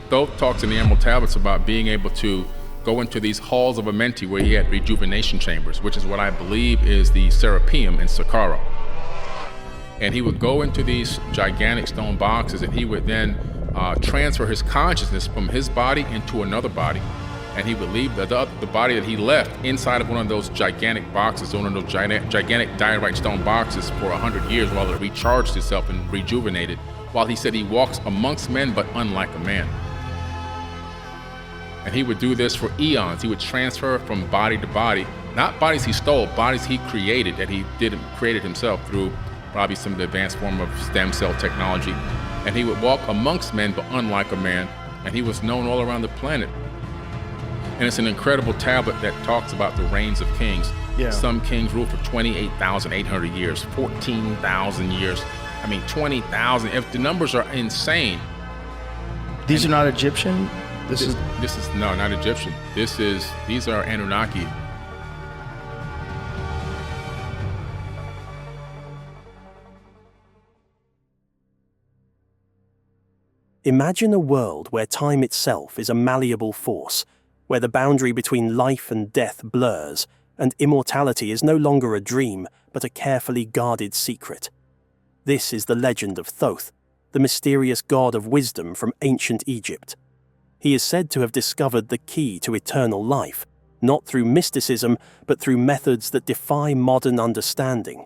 Thoth talks in the Emerald Tablets about being able to go into these halls of Amenti where he had rejuvenation chambers, which is what I believe is the Serapeum in Saqqara. And he would go into these gigantic stone boxes, and he would then transfer his consciousness from his body into another body. And he would leave the body that he left inside of one of those gigantic boxes, one of those gigantic diorite stone boxes for 100 years while it recharged itself and rejuvenated. While he said he walks amongst men, but unlike a man. And he would do this for eons. He would transfer from body to body, not bodies he stole, bodies he created, that he created himself through probably some of the advanced form of stem cell technology. And he would walk amongst men, but unlike a man. And he was known all around the planet. And it's an incredible tablet that talks about the reigns of kings. Yeah. Some kings ruled for 28,800 years, 14,000 years. I mean, 20,000. If the numbers are insane. These are not Egyptian? This is no, not Egyptian. These are Anunnaki. Imagine a world where time itself is a malleable force, where the boundary between life and death blurs, and immortality is no longer a dream, but a carefully guarded secret. This is the legend of Thoth, the mysterious god of wisdom from ancient Egypt. He is said to have discovered the key to eternal life, not through mysticism, but through methods that defy modern understanding.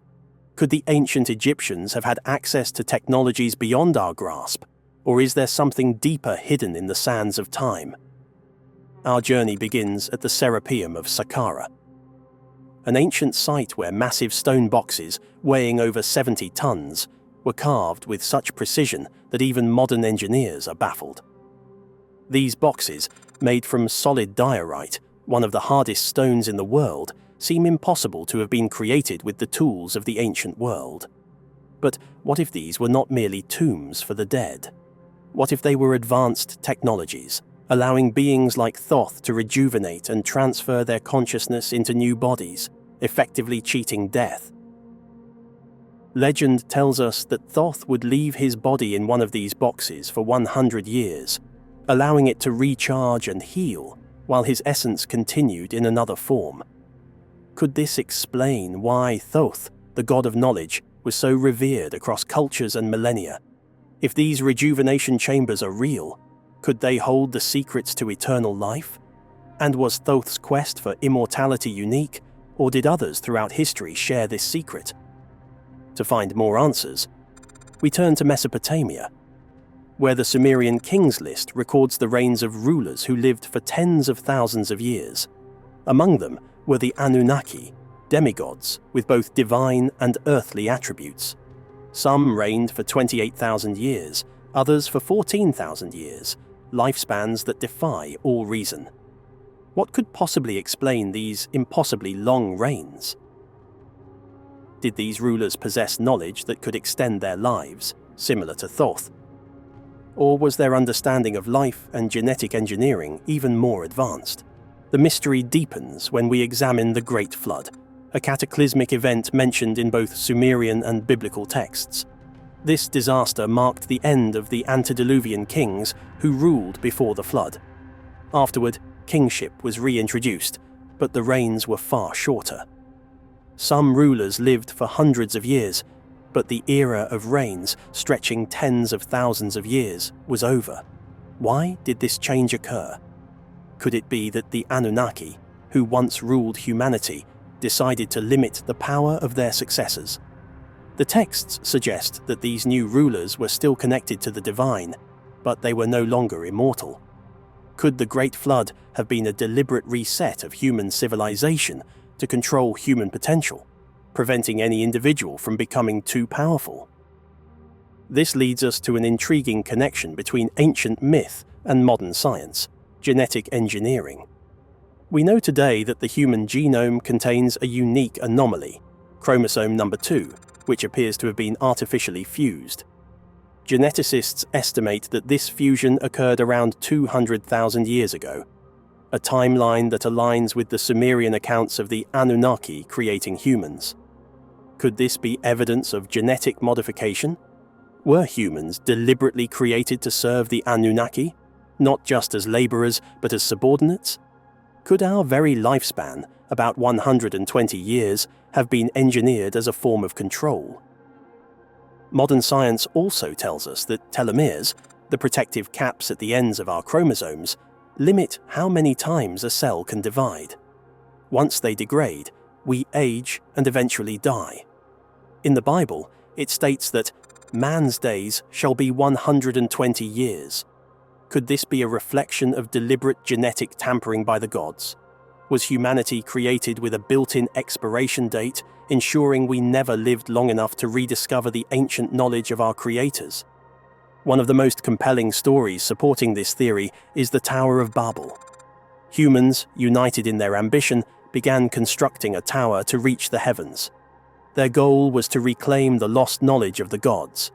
Could the ancient Egyptians have had access to technologies beyond our grasp, or is there something deeper hidden in the sands of time? Our journey begins at the Serapeum of Saqqara, an ancient site where massive stone boxes, weighing over 70 tons, were carved with such precision that even modern engineers are baffled. These boxes, made from solid diorite, one of the hardest stones in the world, seem impossible to have been created with the tools of the ancient world. But what if these were not merely tombs for the dead? What if they were advanced technologies, allowing beings like Thoth to rejuvenate and transfer their consciousness into new bodies, effectively cheating death? Legend tells us that Thoth would leave his body in one of these boxes for 100 years, allowing it to recharge and heal while his essence continued in another form. Could this explain why Thoth, the god of knowledge, was so revered across cultures and millennia? If these rejuvenation chambers are real, could they hold the secrets to eternal life? And was Thoth's quest for immortality unique, or did others throughout history share this secret? To find more answers, we turn to Mesopotamia, where the Sumerian King List records the reigns of rulers who lived for tens of thousands of years. Among them were the Anunnaki, demigods with both divine and earthly attributes. Some reigned for 28,000 years, others for 14,000 years, lifespans that defy all reason. What could possibly explain these impossibly long reigns? Did these rulers possess knowledge that could extend their lives, similar to Thoth? Or was their understanding of life and genetic engineering even more advanced? The mystery deepens when we examine the Great Flood, a cataclysmic event mentioned in both Sumerian and biblical texts. This disaster marked the end of the antediluvian kings who ruled before the flood. Afterward, kingship was reintroduced, but the reigns were far shorter. Some rulers lived for hundreds of years, but the era of reigns, stretching tens of thousands of years, was over. Why did this change occur? Could it be that the Anunnaki, who once ruled humanity, decided to limit the power of their successors? The texts suggest that these new rulers were still connected to the divine, but they were no longer immortal. Could the Great Flood have been a deliberate reset of human civilization to control human potential, preventing any individual from becoming too powerful? This leads us to an intriguing connection between ancient myth and modern science, genetic engineering. We know today that the human genome contains a unique anomaly, chromosome number 2, which appears to have been artificially fused. Geneticists estimate that this fusion occurred around 200,000 years ago, a timeline that aligns with the Sumerian accounts of the Anunnaki creating humans. Could this be evidence of genetic modification? Were humans deliberately created to serve the Anunnaki? not just as laborers but as subordinates? Could our very lifespan, about 120 years, have been engineered as a form of control? Modern science also tells us that telomeres, the protective caps at the ends of our chromosomes, limit how many times a cell can divide. Once they degrade, we age and eventually die. In the Bible, it states that man's days shall be 120 years. Could this be a reflection of deliberate genetic tampering by the gods? Was humanity created with a built-in expiration date, ensuring we never lived long enough to rediscover the ancient knowledge of our creators? One of the most compelling stories supporting this theory is the Tower of Babel. Humans, united in their ambition, began constructing a tower to reach the heavens. Their goal was to reclaim the lost knowledge of the gods.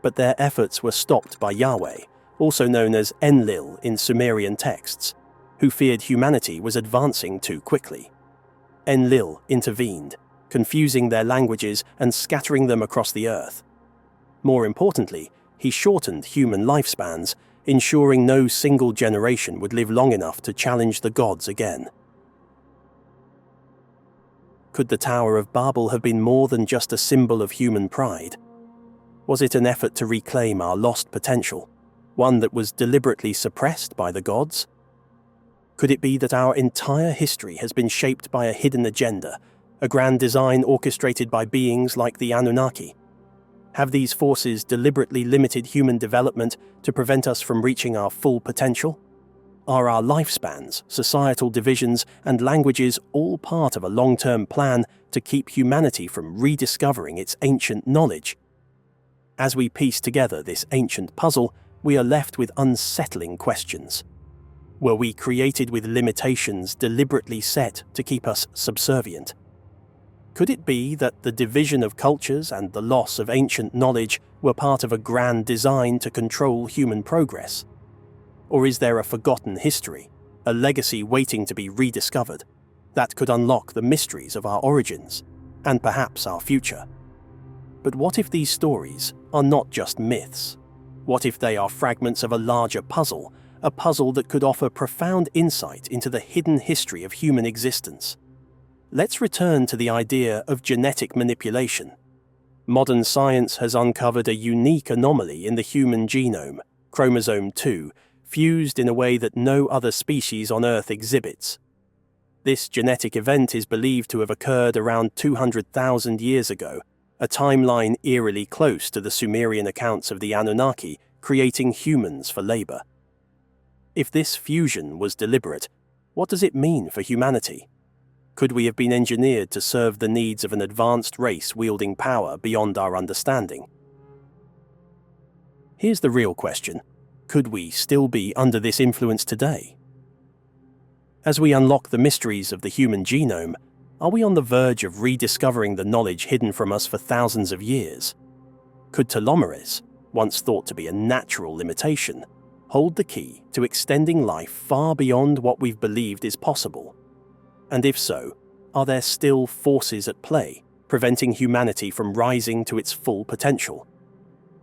But their efforts were stopped by Yahweh, also known as Enlil in Sumerian texts, who feared humanity was advancing too quickly. Enlil intervened, confusing their languages and scattering them across the earth. More importantly, he shortened human lifespans, ensuring no single generation would live long enough to challenge the gods again. Could the Tower of Babel have been more than just a symbol of human pride? Was it an effort to reclaim our lost potential, one that was deliberately suppressed by the gods? Could it be that our entire history has been shaped by a hidden agenda, a grand design orchestrated by beings like the Anunnaki? Have these forces deliberately limited human development to prevent us from reaching our full potential? Are our lifespans, societal divisions, and languages all part of a long-term plan to keep humanity from rediscovering its ancient knowledge? As we piece together this ancient puzzle, we are left with unsettling questions. Were we created with limitations deliberately set to keep us subservient? Could it be that the division of cultures and the loss of ancient knowledge were part of a grand design to control human progress? Or is there a forgotten history, a legacy waiting to be rediscovered, that could unlock the mysteries of our origins, and perhaps our future? But what if these stories are not just myths? What if they are fragments of a larger puzzle, a puzzle that could offer profound insight into the hidden history of human existence? Let's return to the idea of genetic manipulation. Modern science has uncovered a unique anomaly in the human genome, chromosome 2, fused in a way that no other species on Earth exhibits. This genetic event is believed to have occurred around 200,000 years ago, a timeline eerily close to the Sumerian accounts of the Anunnaki creating humans for labor. If this fusion was deliberate, what does it mean for humanity? Could we have been engineered to serve the needs of an advanced race wielding power beyond our understanding? Here's the real question. Could we still be under this influence today? As we unlock the mysteries of the human genome, are we on the verge of rediscovering the knowledge hidden from us for thousands of years? Could telomeres, once thought to be a natural limitation, hold the key to extending life far beyond what we've believed is possible? And if so, are there still forces at play, preventing humanity from rising to its full potential?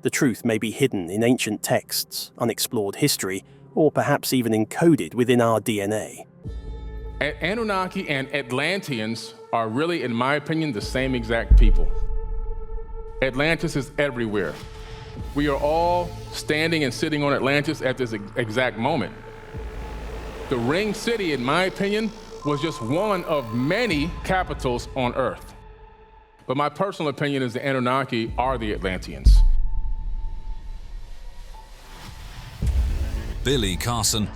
The truth may be hidden in ancient texts, unexplored history, or perhaps even encoded within our DNA. Anunnaki and Atlanteans are really, in my opinion, the same exact people. Atlantis is everywhere. We are all standing and sitting on Atlantis at this exact moment. The Ring City, in my opinion, was just one of many capitals on Earth. But my personal opinion is the Anunnaki are the Atlanteans. Billy Carson,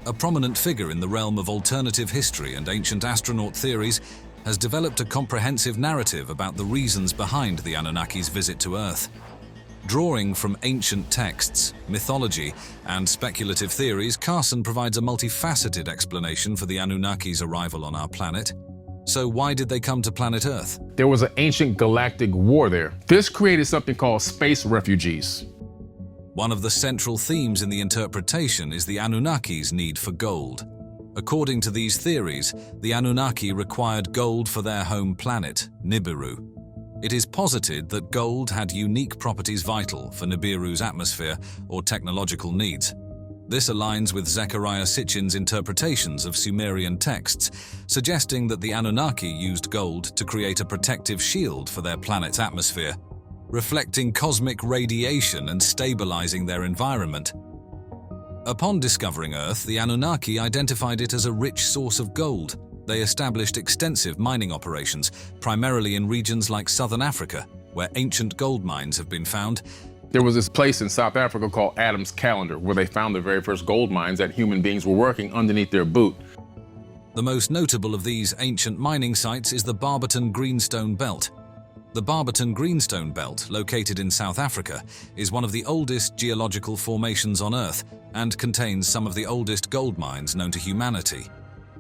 a prominent figure in the realm of alternative history and ancient astronaut theories, has developed a comprehensive narrative about the reasons behind the Anunnaki's visit to Earth. Drawing from ancient texts, mythology, and speculative theories, Carson provides a multifaceted explanation for the Anunnaki's arrival on our planet. So why did they come to planet Earth? There was an ancient galactic war there. This created something called space refugees. One of the central themes in the interpretation is the Anunnaki's need for gold. According to these theories, the Anunnaki required gold for their home planet, Nibiru. It is posited that gold had unique properties vital for Nibiru's atmosphere or technological needs. This aligns with Zechariah Sitchin's interpretations of Sumerian texts, suggesting that the Anunnaki used gold to create a protective shield for their planet's atmosphere, reflecting cosmic radiation and stabilizing their environment. Upon discovering Earth, the Anunnaki identified it as a rich source of gold. They established extensive mining operations, primarily in regions like southern Africa, where ancient gold mines have been found. There was this place in South Africa called Adam's Calendar, where they found the very first gold mines that human beings were working underneath their boot. The most notable of these ancient mining sites is the Barberton Greenstone Belt. The Barberton Greenstone Belt, located in South Africa, is one of the oldest geological formations on Earth and contains some of the oldest gold mines known to humanity.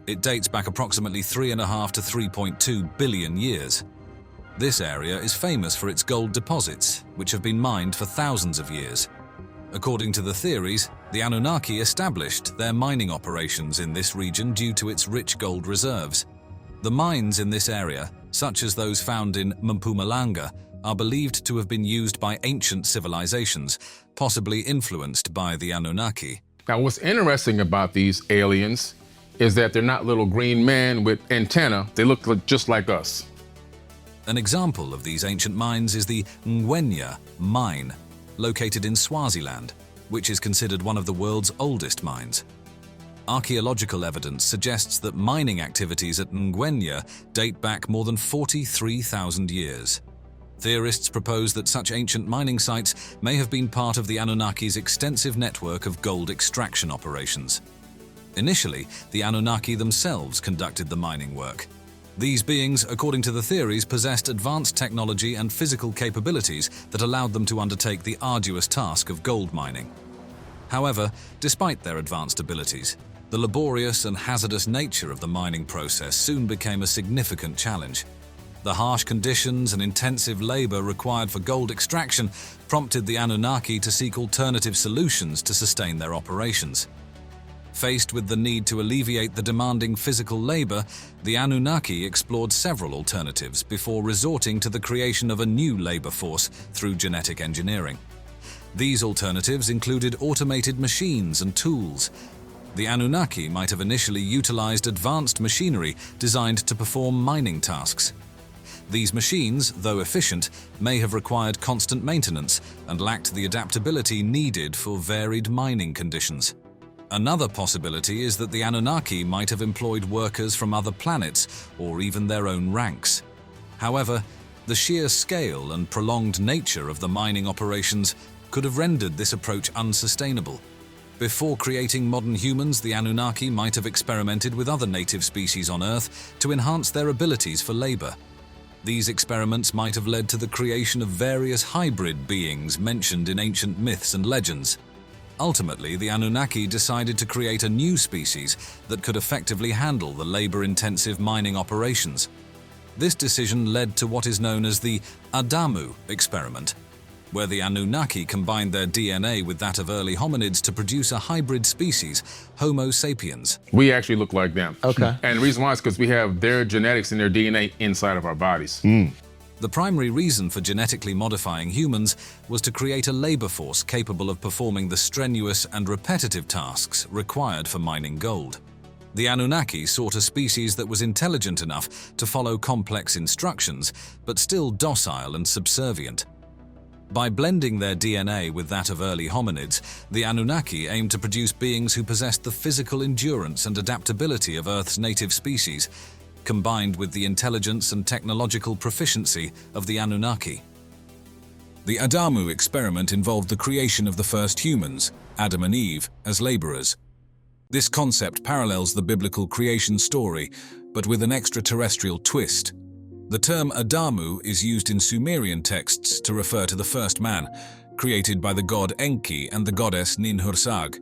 It dates back approximately 3.5 to 3.2 billion years. This area is famous for its gold deposits, which have been mined for thousands of years. According to the theories, the Anunnaki established their mining operations in this region due to its rich gold reserves. The mines in this area, such as those found in Mpumalanga, are believed to have been used by ancient civilizations, possibly influenced by the Anunnaki. Now, what's interesting about these aliens is that they're not little green men with antennae. They look just like us. An example of these ancient mines is the Ngwenya mine, located in Swaziland, which is considered one of the world's oldest mines. Archaeological evidence suggests that mining activities at Ngwenya date back more than 43,000 years. Theorists propose that such ancient mining sites may have been part of the Anunnaki's extensive network of gold extraction operations. Initially, the Anunnaki themselves conducted the mining work. These beings, according to the theories, possessed advanced technology and physical capabilities that allowed them to undertake the arduous task of gold mining. However, despite their advanced abilities, the laborious and hazardous nature of the mining process soon became a significant challenge. The harsh conditions and intensive labor required for gold extraction prompted the Anunnaki to seek alternative solutions to sustain their operations. Faced with the need to alleviate the demanding physical labor, the Anunnaki explored several alternatives before resorting to the creation of a new labor force through genetic engineering. These alternatives included automated machines and tools. The Anunnaki might have initially utilized advanced machinery designed to perform mining tasks. These machines, though efficient, may have required constant maintenance and lacked the adaptability needed for varied mining conditions. Another possibility is that the Anunnaki might have employed workers from other planets or even their own ranks. However, the sheer scale and prolonged nature of the mining operations could have rendered this approach unsustainable. Before creating modern humans, the Anunnaki might have experimented with other native species on Earth to enhance their abilities for labor. These experiments might have led to the creation of various hybrid beings mentioned in ancient myths and legends. Ultimately, the Anunnaki decided to create a new species that could effectively handle the labor-intensive mining operations. This decision led to what is known as the Adamu experiment, where the Anunnaki combined their DNA with that of early hominids to produce a hybrid species, Homo sapiens. We actually look like them. Okay. And the reason why is because we have their genetics and their DNA inside of our bodies. The primary reason for genetically modifying humans was to create a labor force capable of performing the strenuous and repetitive tasks required for mining gold. The Anunnaki sought a species that was intelligent enough to follow complex instructions, but still docile and subservient. By blending their DNA with that of early hominids, the Anunnaki aimed to produce beings who possessed the physical endurance and adaptability of Earth's native species, combined with the intelligence and technological proficiency of the Anunnaki. The Adamu experiment involved the creation of the first humans, Adam and Eve, as laborers. This concept parallels the biblical creation story, but with an extraterrestrial twist. The term Adamu is used in Sumerian texts to refer to the first man, created by the god Enki and the goddess Ninhursag.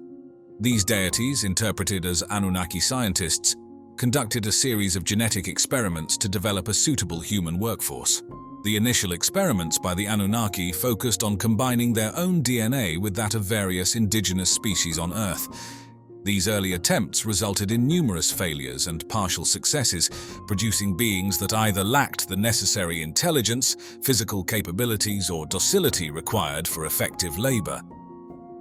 These deities, interpreted as Anunnaki scientists, conducted a series of genetic experiments to develop a suitable human workforce. The initial experiments by the Anunnaki focused on combining their own DNA with that of various indigenous species on Earth. These early attempts resulted in numerous failures and partial successes, producing beings that either lacked the necessary intelligence, physical capabilities, or docility required for effective labor.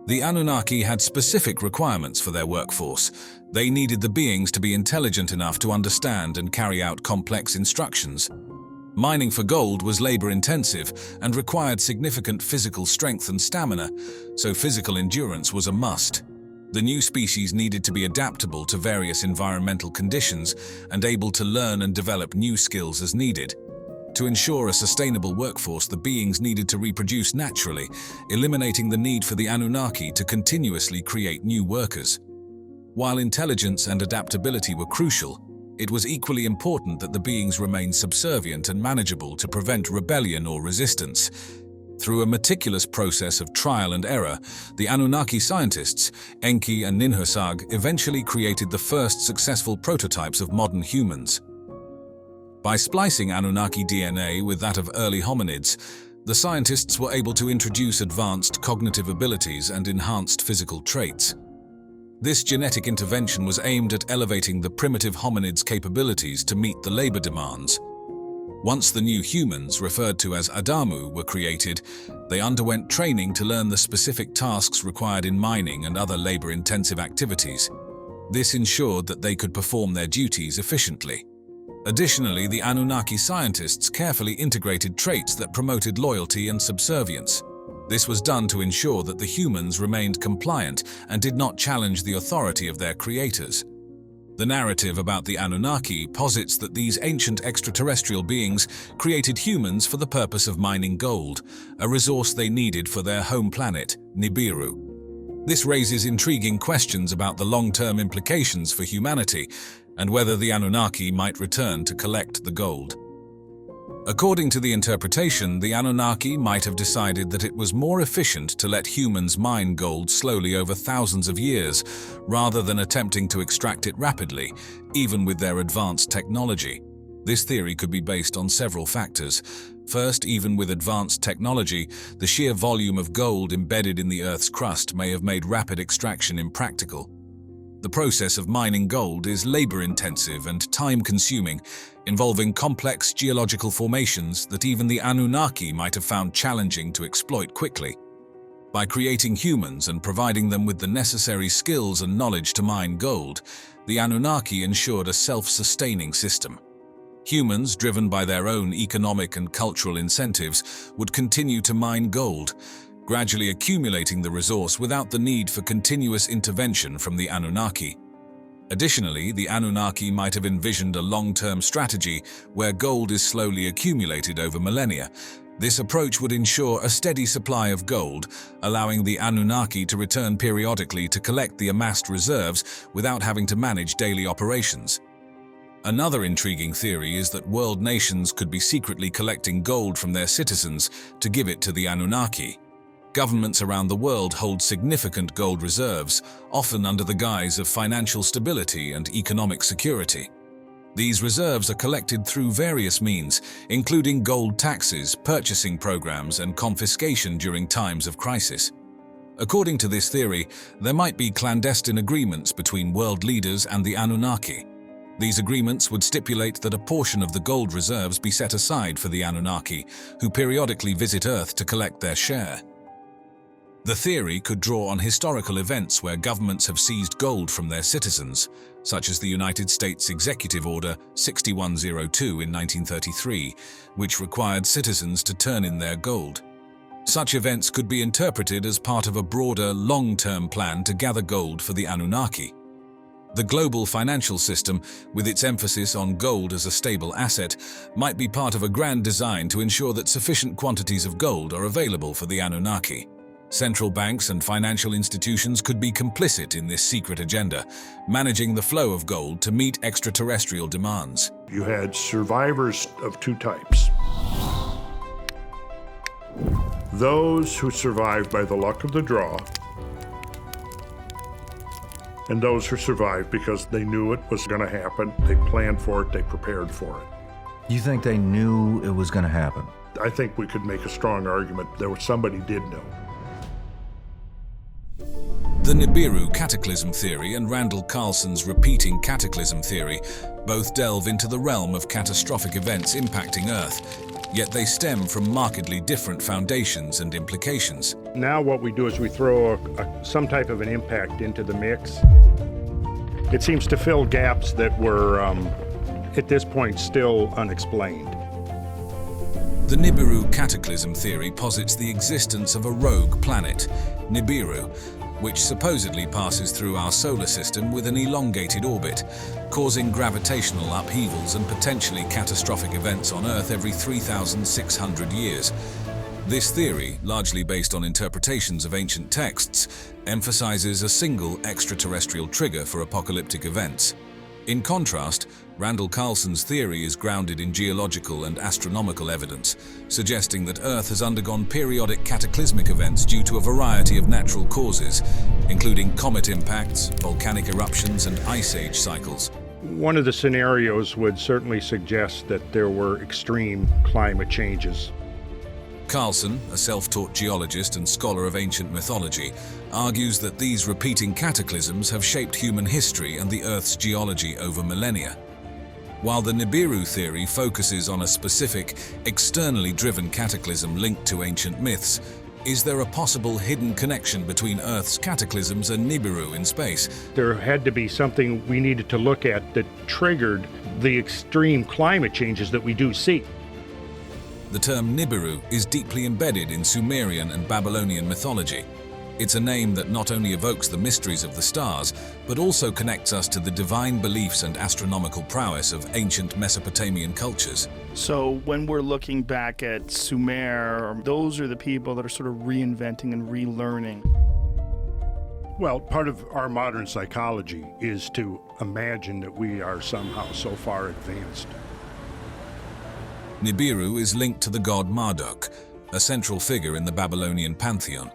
The Anunnaki had specific requirements for their workforce. They needed the beings to be intelligent enough to understand and carry out complex instructions. Mining for gold was labor-intensive and required significant physical strength and stamina, so physical endurance was a must. The new species needed to be adaptable to various environmental conditions and able to learn and develop new skills as needed. To ensure a sustainable workforce, the beings needed to reproduce naturally, eliminating the need for the Anunnaki to continuously create new workers. While intelligence and adaptability were crucial, it was equally important that the beings remain subservient and manageable to prevent rebellion or resistance. Through a meticulous process of trial and error, the Anunnaki scientists, Enki and Ninhursag, eventually created the first successful prototypes of modern humans. By splicing Anunnaki DNA with that of early hominids, the scientists were able to introduce advanced cognitive abilities and enhanced physical traits. This genetic intervention was aimed at elevating the primitive hominids' capabilities to meet the labor demands. Once the new humans, referred to as Adamu, were created, they underwent training to learn the specific tasks required in mining and other labor-intensive activities. This ensured that they could perform their duties efficiently. Additionally, the Anunnaki scientists carefully integrated traits that promoted loyalty and subservience. This was done to ensure that the humans remained compliant and did not challenge the authority of their creators. The narrative about the Anunnaki posits that these ancient extraterrestrial beings created humans for the purpose of mining gold, a resource they needed for their home planet, Nibiru. This raises intriguing questions about the long-term implications for humanity and whether the Anunnaki might return to collect the gold. According to the interpretation, the Anunnaki might have decided that it was more efficient to let humans mine gold slowly over thousands of years, rather than attempting to extract it rapidly, even with their advanced technology. This theory could be based on several factors. First, even with advanced technology, the sheer volume of gold embedded in the Earth's crust may have made rapid extraction impractical. The process of mining gold is labor-intensive and time-consuming, involving complex geological formations that even the Anunnaki might have found challenging to exploit quickly. By creating humans and providing them with the necessary skills and knowledge to mine gold, the Anunnaki ensured a self-sustaining system. Humans, driven by their own economic and cultural incentives, would continue to mine gold, gradually accumulating the resource without the need for continuous intervention from the Anunnaki. Additionally, the Anunnaki might have envisioned a long-term strategy where gold is slowly accumulated over millennia. This approach would ensure a steady supply of gold, allowing the Anunnaki to return periodically to collect the amassed reserves without having to manage daily operations. Another intriguing theory is that world nations could be secretly collecting gold from their citizens to give it to the Anunnaki. Governments around the world hold significant gold reserves, often under the guise of financial stability and economic security. These reserves are collected through various means, including gold taxes, purchasing programs, and confiscation during times of crisis. According to this theory, there might be clandestine agreements between world leaders and the Anunnaki. These agreements would stipulate that a portion of the gold reserves be set aside for the Anunnaki, who periodically visit Earth to collect their share. The theory could draw on historical events where governments have seized gold from their citizens, such as the United States Executive Order 6102 in 1933, which required citizens to turn in their gold. Such events could be interpreted as part of a broader, long-term plan to gather gold for the Anunnaki. The global financial system, with its emphasis on gold as a stable asset, might be part of a grand design to ensure that sufficient quantities of gold are available for the Anunnaki. Central banks and financial institutions could be complicit in this secret agenda, managing the flow of gold to meet extraterrestrial demands. You had survivors of two types. Those who survived by the luck of the draw, and those who survived because they knew it was going to happen. They planned for it, they prepared for it. You think they knew it was going to happen? I think we could make a strong argument that somebody did know. The Nibiru cataclysm theory and Randall Carlson's repeating cataclysm theory both delve into the realm of catastrophic events impacting Earth, yet they stem from markedly different foundations and implications. Now what we do is we throw some type of an impact into the mix. It seems to fill gaps that were, at this point, still unexplained. The Nibiru cataclysm theory posits the existence of a rogue planet, Nibiru, which supposedly passes through our solar system with an elongated orbit, causing gravitational upheavals and potentially catastrophic events on Earth every 3,600 years. This theory, largely based on interpretations of ancient texts, emphasizes a single extraterrestrial trigger for apocalyptic events. In contrast, Randall Carlson's theory is grounded in geological and astronomical evidence, suggesting that Earth has undergone periodic cataclysmic events due to a variety of natural causes, including comet impacts, volcanic eruptions, and ice age cycles. One of the scenarios would certainly suggest that there were extreme climate changes. Carlson, a self-taught geologist and scholar of ancient mythology, argues that these repeating cataclysms have shaped human history and the Earth's geology over millennia. While the Nibiru theory focuses on a specific, externally driven cataclysm linked to ancient myths, is there a possible hidden connection between Earth's cataclysms and Nibiru in space? There had to be something we needed to look at that triggered the extreme climate changes that we do see. The term Nibiru is deeply embedded in Sumerian and Babylonian mythology. It's a name that not only evokes the mysteries of the stars, but also connects us to the divine beliefs and astronomical prowess of ancient Mesopotamian cultures. So when we're looking back at Sumer, those are the people that are sort of reinventing and relearning. Well, part of our modern psychology is to imagine that we are somehow so far advanced. Nibiru is linked to the god Marduk, a central figure in the Babylonian pantheon.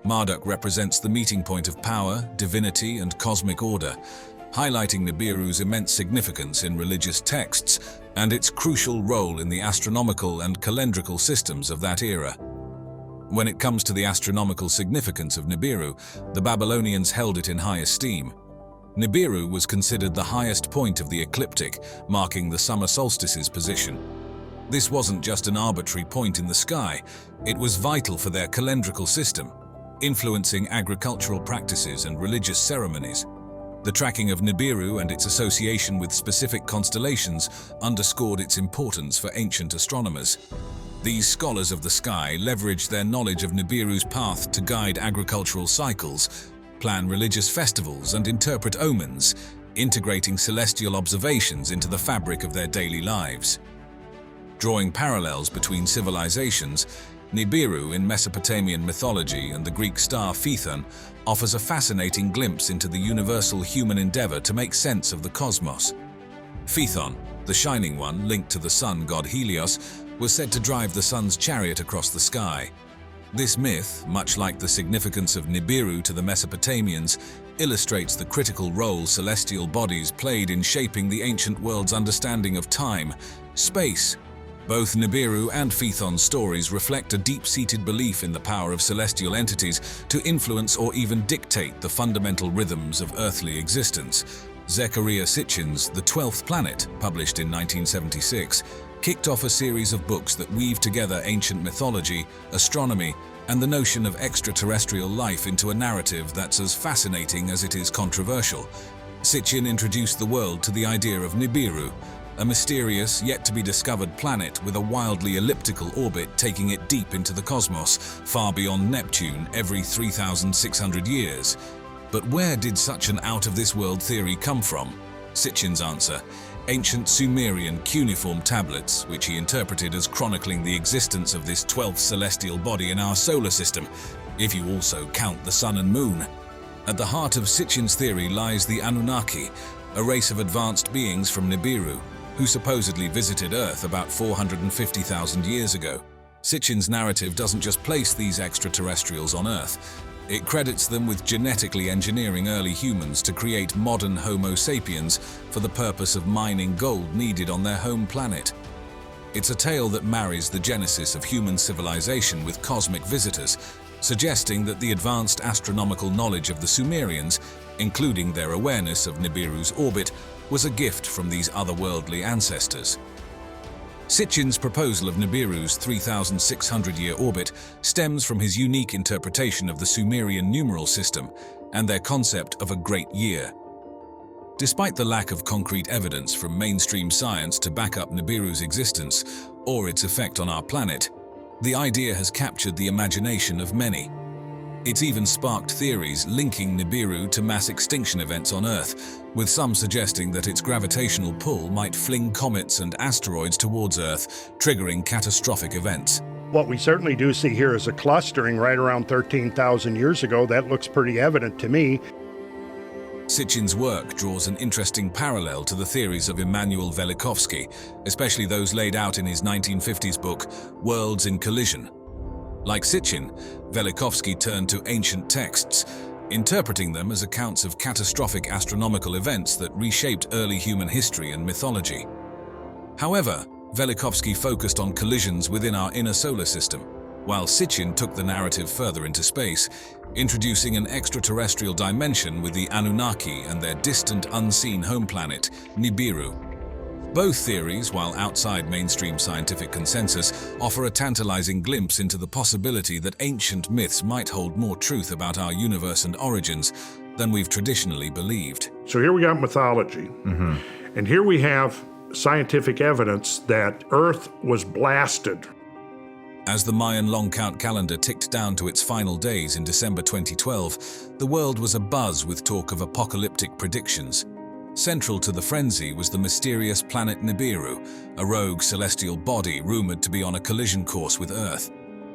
Marduk represents the meeting point of power, divinity, and cosmic order, highlighting Nibiru's immense significance in religious texts and its crucial role in the astronomical and calendrical systems of that era. When it comes to the astronomical significance of Nibiru, the Babylonians held it in high esteem. Nibiru was considered the highest point of the ecliptic, marking the summer solstice's position. This wasn't just an arbitrary point in the sky, it was vital for their calendrical system, influencing agricultural practices and religious ceremonies. The tracking of Nibiru and its association with specific constellations underscored its importance for ancient astronomers. These scholars of the sky leveraged their knowledge of Nibiru's path to guide agricultural cycles, plan religious festivals, and interpret omens, integrating celestial observations into the fabric of their daily lives. Drawing parallels between civilizations, Nibiru in Mesopotamian mythology and the Greek star Phaethon offers a fascinating glimpse into the universal human endeavor to make sense of the cosmos. Phaethon, the Shining One linked to the sun god Helios, was said to drive the sun's chariot across the sky. This myth, much like the significance of Nibiru to the Mesopotamians, illustrates the critical role celestial bodies played in shaping the ancient world's understanding of time, space. Both Nibiru and Phaethon's stories reflect a deep-seated belief in the power of celestial entities to influence or even dictate the fundamental rhythms of earthly existence. Zecharia Sitchin's The 12th Planet, published in 1976, kicked off a series of books that weave together ancient mythology, astronomy, and the notion of extraterrestrial life into a narrative that's as fascinating as it is controversial. Sitchin introduced the world to the idea of Nibiru, a mysterious, yet-to-be-discovered planet with a wildly elliptical orbit taking it deep into the cosmos, far beyond Neptune every 3,600 years. But where did such an out-of-this-world theory come from? Sitchin's answer: ancient Sumerian cuneiform tablets, which he interpreted as chronicling the existence of this 12th celestial body in our solar system, if you also count the sun and moon. At the heart of Sitchin's theory lies the Anunnaki, a race of advanced beings from Nibiru, who supposedly visited Earth about 450,000 years ago. Sitchin's narrative doesn't just place these extraterrestrials on Earth. It credits them with genetically engineering early humans to create modern Homo sapiens for the purpose of mining gold needed on their home planet. It's a tale that marries the genesis of human civilization with cosmic visitors, suggesting that the advanced astronomical knowledge of the Sumerians, including their awareness of Nibiru's orbit, was a gift from these otherworldly ancestors. Sitchin's proposal of Nibiru's 3,600-year orbit stems from his unique interpretation of the Sumerian numeral system and their concept of a great year. Despite the lack of concrete evidence from mainstream science to back up Nibiru's existence or its effect on our planet, the idea has captured the imagination of many. It's even sparked theories linking Nibiru to mass extinction events on Earth, with some suggesting that its gravitational pull might fling comets and asteroids towards Earth, triggering catastrophic events. What we certainly do see here is a clustering right around 13,000 years ago. That looks pretty evident to me. Sitchin's work draws an interesting parallel to the theories of Immanuel Velikovsky, especially those laid out in his 1950s book, Worlds in Collision. Like Sitchin, Velikovsky turned to ancient texts, interpreting them as accounts of catastrophic astronomical events that reshaped early human history and mythology. However, Velikovsky focused on collisions within our inner solar system, while Sitchin took the narrative further into space, introducing an extraterrestrial dimension with the Anunnaki and their distant unseen home planet, Nibiru. Both theories, while outside mainstream scientific consensus, offer a tantalizing glimpse into the possibility that ancient myths might hold more truth about our universe and origins than we've traditionally believed. So here we got mythology, and here we have scientific evidence that Earth was blasted. As the Mayan long count calendar ticked down to its final days in December 2012, the world was abuzz with talk of apocalyptic predictions. Central to the frenzy was the mysterious planet Nibiru, a rogue celestial body rumored to be on a collision course with Earth.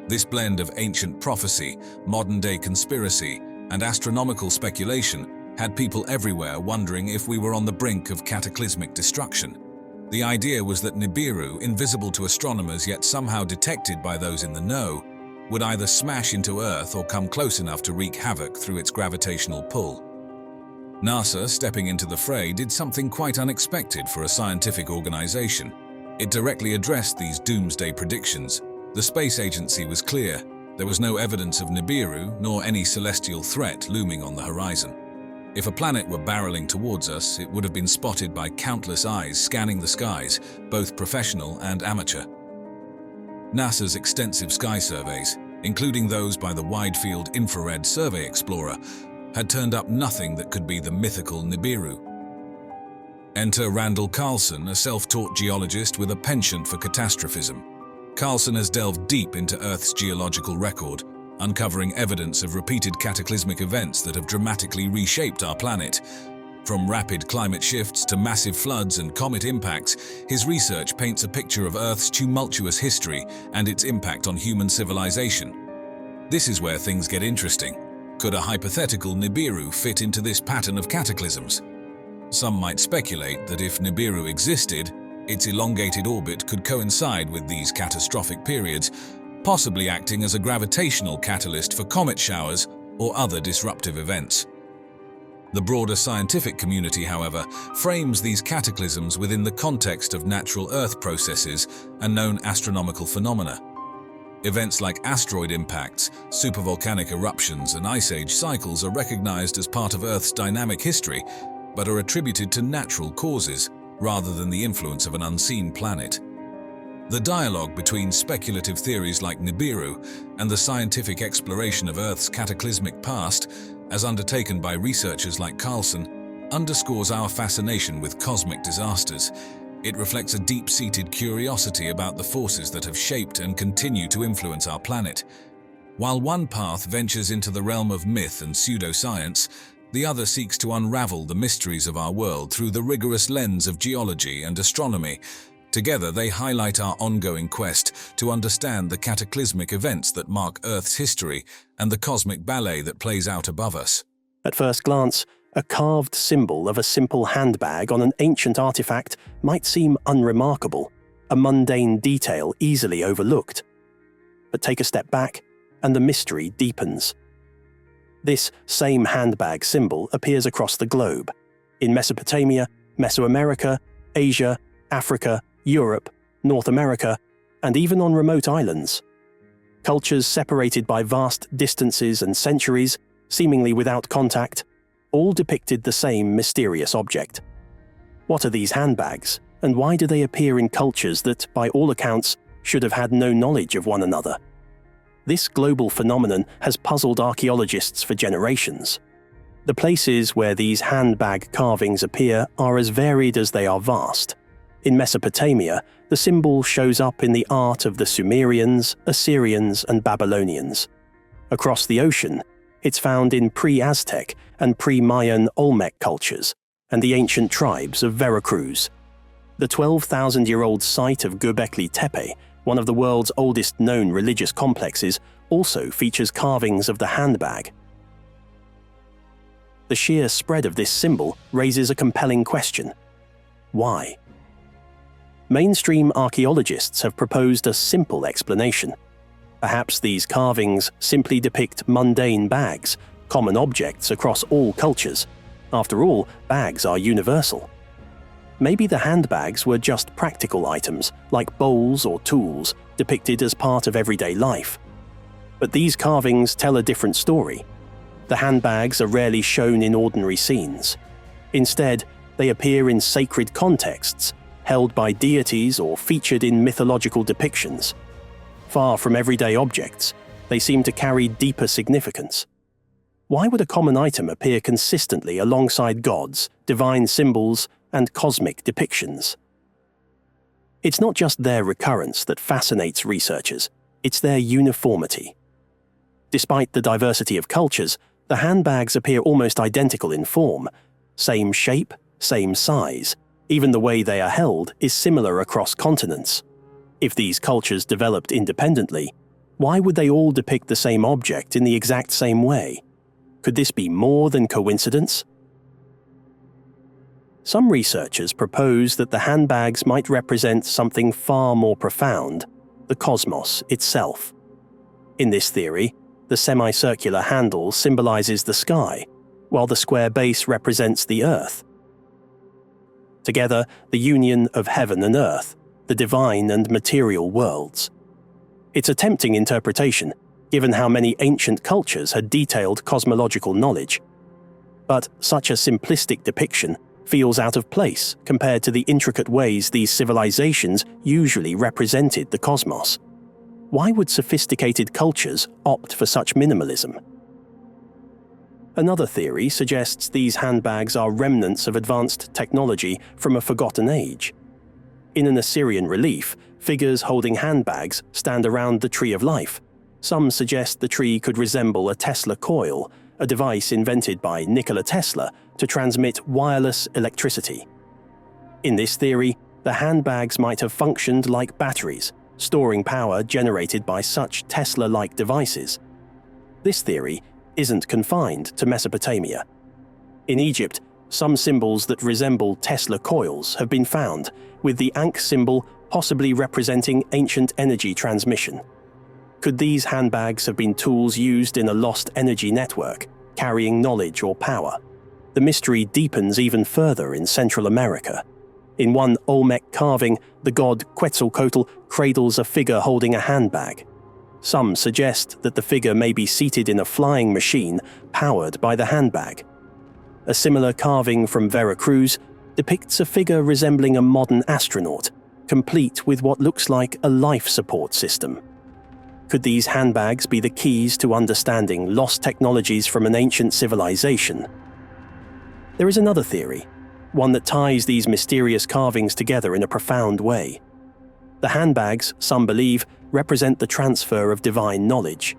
This blend of ancient prophecy, modern-day conspiracy, and astronomical speculation had people everywhere wondering if we were on the brink of cataclysmic destruction. The idea was that Nibiru, invisible to astronomers yet somehow detected by those in the know, would either smash into Earth or come close enough to wreak havoc through its gravitational pull. NASA, stepping into the fray, did something quite unexpected for a scientific organization. It directly addressed these doomsday predictions. The space agency was clear. There was no evidence of Nibiru, nor any celestial threat looming on the horizon. If a planet were barreling towards us, it would have been spotted by countless eyes scanning the skies, both professional and amateur. NASA's extensive sky surveys, including those by the Wide-Field Infrared Survey Explorer, had turned up nothing that could be the mythical Nibiru. Enter Randall Carlson, a self-taught geologist with a penchant for catastrophism. Carlson has delved deep into Earth's geological record, uncovering evidence of repeated cataclysmic events that have dramatically reshaped our planet. From rapid climate shifts to massive floods and comet impacts, his research paints a picture of Earth's tumultuous history and its impact on human civilization. This is where things get interesting. Could a hypothetical Nibiru fit into this pattern of cataclysms? Some might speculate that if Nibiru existed, its elongated orbit could coincide with these catastrophic periods, possibly acting as a gravitational catalyst for comet showers or other disruptive events. The broader scientific community, however, frames these cataclysms within the context of natural Earth processes and known astronomical phenomena. Events like asteroid impacts, supervolcanic eruptions, and ice age cycles are recognized as part of Earth's dynamic history, but are attributed to natural causes rather than the influence of an unseen planet. The dialogue between speculative theories like Nibiru and the scientific exploration of Earth's cataclysmic past, as undertaken by researchers like Carlson, underscores our fascination with cosmic disasters. It reflects a deep-seated curiosity about the forces that have shaped and continue to influence our planet. While one path ventures into the realm of myth and pseudoscience, the other seeks to unravel the mysteries of our world through the rigorous lens of geology and astronomy. Together, they highlight our ongoing quest to understand the cataclysmic events that mark Earth's history and the cosmic ballet that plays out above us. At first glance, a carved symbol of a simple handbag on an ancient artifact might seem unremarkable, a mundane detail easily overlooked. But take a step back, and the mystery deepens. This same handbag symbol appears across the globe, in Mesopotamia, Mesoamerica, Asia, Africa, Europe, North America, and even on remote islands. Cultures separated by vast distances and centuries, seemingly without contact, all depicted the same mysterious object. What are these handbags, And why do they appear in cultures that, by all accounts, should have had no knowledge of one another? This global phenomenon has puzzled archaeologists for generations. The places where these handbag carvings appear are as varied as they are vast. In Mesopotamia, the symbol shows up in the art of the Sumerians, Assyrians, and Babylonians. Across the ocean, it's found in pre-Aztec and pre-Mayan Olmec cultures, and the ancient tribes of Veracruz. The 12,000-year-old site of Göbekli Tepe, one of the world's oldest known religious complexes, also features carvings of the handbag. The sheer spread of this symbol raises a compelling question. Why? Mainstream archaeologists have proposed a simple explanation. Perhaps these carvings simply depict mundane bags, common objects across all cultures. After all, bags are universal. Maybe the handbags were just practical items, like bowls or tools, depicted as part of everyday life. But these carvings tell a different story. The handbags are rarely shown in ordinary scenes. Instead, they appear in sacred contexts, held by deities or featured in mythological depictions. Far from everyday objects, they seem to carry deeper significance. Why would a common item appear consistently alongside gods, divine symbols, and cosmic depictions? It's not just their recurrence that fascinates researchers, it's their uniformity. Despite the diversity of cultures, the handbags appear almost identical in form. Same shape, same size. Even the way they are held is similar across continents. If these cultures developed independently, why would they all depict the same object in the exact same way? Could this be more than coincidence? Some researchers propose that the handbags might represent something far more profound, the cosmos itself. In this theory, the semicircular handle symbolizes the sky, while the square base represents the earth. Together, the union of heaven and earth, the divine and material worlds. It's a tempting interpretation, given how many ancient cultures had detailed cosmological knowledge. But such a simplistic depiction feels out of place compared to the intricate ways these civilizations usually represented the cosmos. Why would sophisticated cultures opt for such minimalism? Another theory suggests these handbags are remnants of advanced technology from a forgotten age. In an Assyrian relief, figures holding handbags stand around the Tree of Life. Some suggest the tree could resemble a Tesla coil, a device invented by Nikola Tesla to transmit wireless electricity. In this theory, the handbags might have functioned like batteries, storing power generated by such Tesla-like devices. This theory isn't confined to Mesopotamia. In Egypt, some symbols that resemble Tesla coils have been found, with the Ankh symbol possibly representing ancient energy transmission. Could these handbags have been tools used in a lost energy network, carrying knowledge or power? The mystery deepens even further in Central America. In one Olmec carving, the god Quetzalcoatl cradles a figure holding a handbag. Some suggest that the figure may be seated in a flying machine powered by the handbag. A similar carving from Veracruz depicts a figure resembling a modern astronaut, complete with what looks like a life support system. Could these handbags be the keys to understanding lost technologies from an ancient civilization? There is another theory, one that ties these mysterious carvings together in a profound way. The handbags, some believe, represent the transfer of divine knowledge.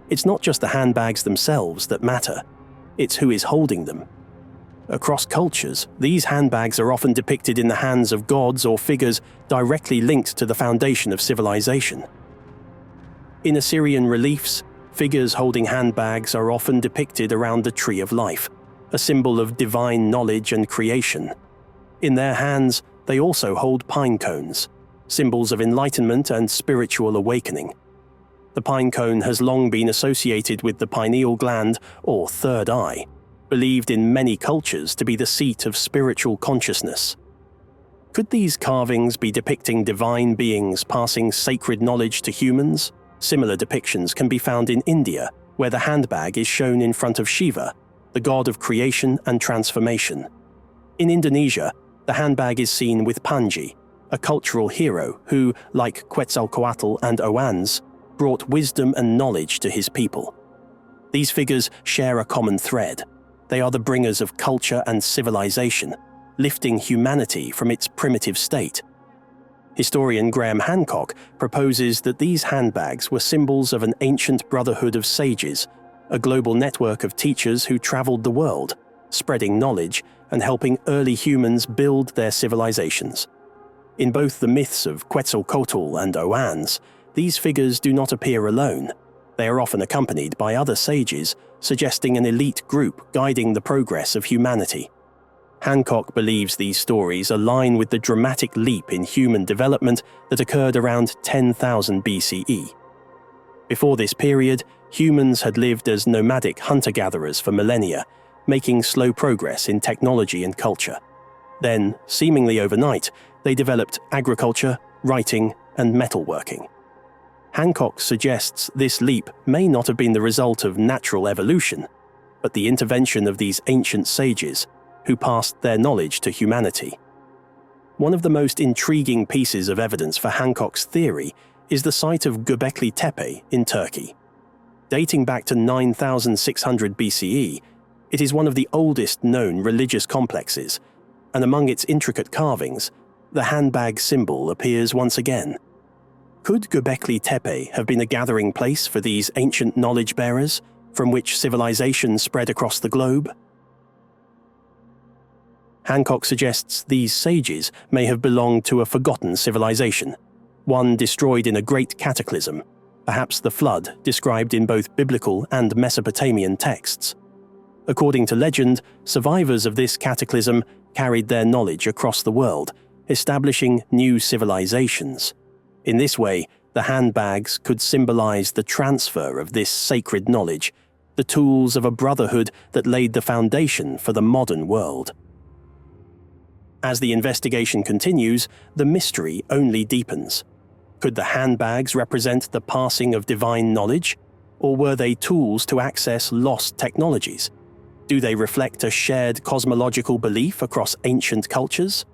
It's not just the handbags themselves that matter, it's who is holding them. Across cultures, these handbags are often depicted in the hands of gods or figures directly linked to the foundation of civilization. In Assyrian reliefs, figures holding handbags are often depicted around the Tree of Life, a symbol of divine knowledge and creation. In their hands, they also hold pine cones, symbols of enlightenment and spiritual awakening. The pine cone has long been associated with the pineal gland, or third eye, believed in many cultures to be the seat of spiritual consciousness. Could these carvings be depicting divine beings passing sacred knowledge to humans? Similar depictions can be found in India, where the handbag is shown in front of Shiva, the god of creation and transformation. In Indonesia, the handbag is seen with Panji, a cultural hero who, like Quetzalcoatl and Oannes, brought wisdom and knowledge to his people. These figures share a common thread. They are the bringers of culture and civilization, lifting humanity from its primitive state. Historian Graham Hancock proposes that these handbags were symbols of an ancient brotherhood of sages, a global network of teachers who traveled the world, spreading knowledge and helping early humans build their civilizations. In both the myths of Quetzalcoatl and Oannes, these figures do not appear alone. They are often accompanied by other sages, suggesting an elite group guiding the progress of humanity. Hancock believes these stories align with the dramatic leap in human development that occurred around 10,000 BCE. Before this period, humans had lived as nomadic hunter-gatherers for millennia, making slow progress in technology and culture. Then, seemingly overnight, they developed agriculture, writing, and metalworking. Hancock suggests this leap may not have been the result of natural evolution, but the intervention of these ancient sages who passed their knowledge to humanity. One of the most intriguing pieces of evidence for Hancock's theory is the site of Göbekli Tepe in Turkey. Dating back to 9,600 BCE, it is one of the oldest known religious complexes, and among its intricate carvings, the handbag symbol appears once again. Could Göbekli Tepe have been a gathering place for these ancient knowledge bearers, from which civilization spread across the globe? Hancock suggests these sages may have belonged to a forgotten civilization, one destroyed in a great cataclysm, perhaps the flood described in both biblical and Mesopotamian texts. According to legend, survivors of this cataclysm carried their knowledge across the world, establishing new civilizations. In this way, the handbags could symbolize the transfer of this sacred knowledge, the tools of a brotherhood that laid the foundation for the modern world. As the investigation continues, the mystery only deepens. Could the handbags represent the passing of divine knowledge, or were they tools to access lost technologies? Do they reflect a shared cosmological belief across ancient cultures?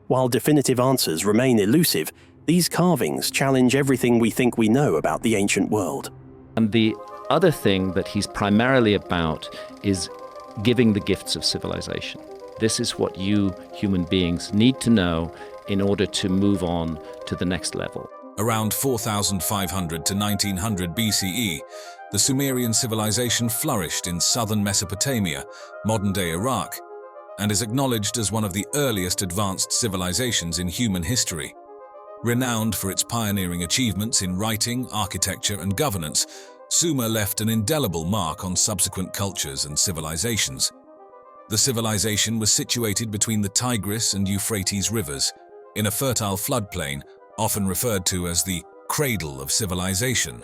While definitive answers remain elusive, these carvings challenge everything we think we know about the ancient world. And the other thing that he's primarily about is giving the gifts of civilization. This is what you human beings need to know in order to move on to the next level. Around 4,500 to 1900 BCE, the Sumerian civilization flourished in southern Mesopotamia, modern-day Iraq, and is acknowledged as one of the earliest advanced civilizations in human history. Renowned for its pioneering achievements in writing, architecture, and governance, Sumer left an indelible mark on subsequent cultures and civilizations. The civilization was situated between the Tigris and Euphrates rivers, in a fertile floodplain, often referred to as the cradle of civilization.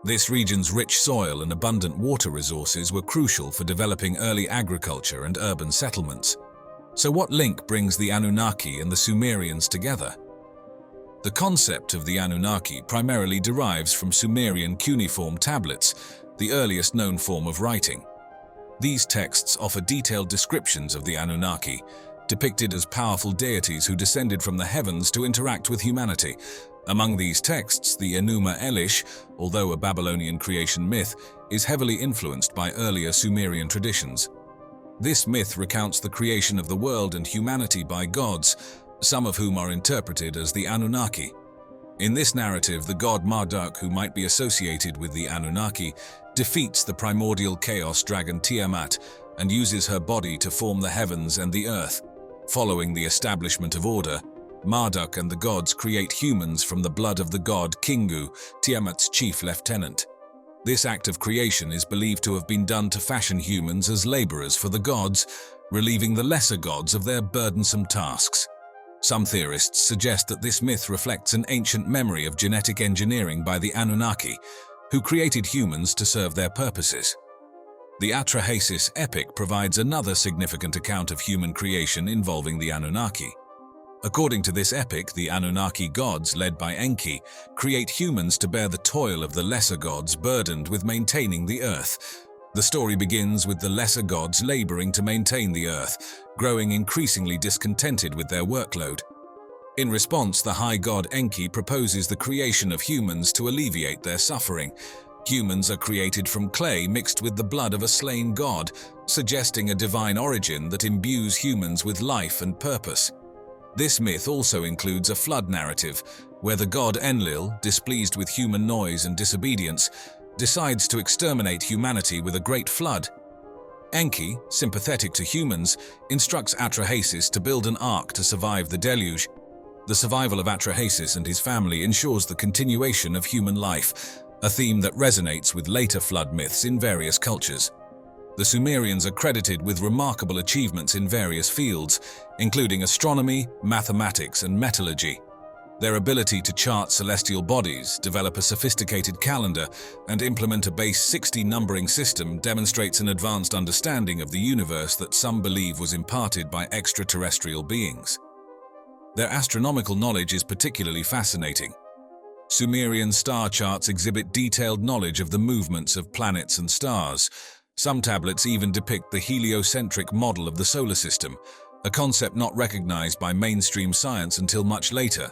This region's rich soil and abundant water resources were crucial for developing early agriculture and urban settlements. So what link brings the Anunnaki and the Sumerians together? The concept of the Anunnaki primarily derives from Sumerian cuneiform tablets, the earliest known form of writing. These texts offer detailed descriptions of the Anunnaki, depicted as powerful deities who descended from the heavens to interact with humanity. Among these texts, the Enuma Elish, although a Babylonian creation myth, is heavily influenced by earlier Sumerian traditions. This myth recounts the creation of the world and humanity by gods, some of whom are interpreted as the Anunnaki. In this narrative, the god Marduk, who might be associated with the Anunnaki, defeats the primordial chaos dragon Tiamat and uses her body to form the heavens and the earth. Following the establishment of order, Marduk and the gods create humans from the blood of the god Kingu, Tiamat's chief lieutenant. This act of creation is believed to have been done to fashion humans as laborers for the gods, relieving the lesser gods of their burdensome tasks. Some theorists suggest that this myth reflects an ancient memory of genetic engineering by the Anunnaki, who created humans to serve their purposes. The Atrahasis epic provides another significant account of human creation involving the Anunnaki. According to this epic, the Anunnaki gods, led by Enki, create humans to bear the toil of the lesser gods burdened with maintaining the earth. The story begins with the lesser gods laboring to maintain the earth, growing increasingly discontented with their workload. In response, the high god Enki proposes the creation of humans to alleviate their suffering. Humans are created from clay mixed with the blood of a slain god, suggesting a divine origin that imbues humans with life and purpose. This myth also includes a flood narrative, where the god Enlil, displeased with human noise and disobedience, decides to exterminate humanity with a great flood. Enki, sympathetic to humans, instructs Atrahasis to build an ark to survive the deluge. The survival of Atrahasis and his family ensures the continuation of human life, a theme that resonates with later flood myths in various cultures. The Sumerians are credited with remarkable achievements in various fields, including astronomy, mathematics, and metallurgy. Their ability to chart celestial bodies, develop a sophisticated calendar, and implement a base 60 numbering system demonstrates an advanced understanding of the universe that some believe was imparted by extraterrestrial beings. Their astronomical knowledge is particularly fascinating. Sumerian star charts exhibit detailed knowledge of the movements of planets and stars. Some tablets even depict the heliocentric model of the solar system, a concept not recognized by mainstream science until much later.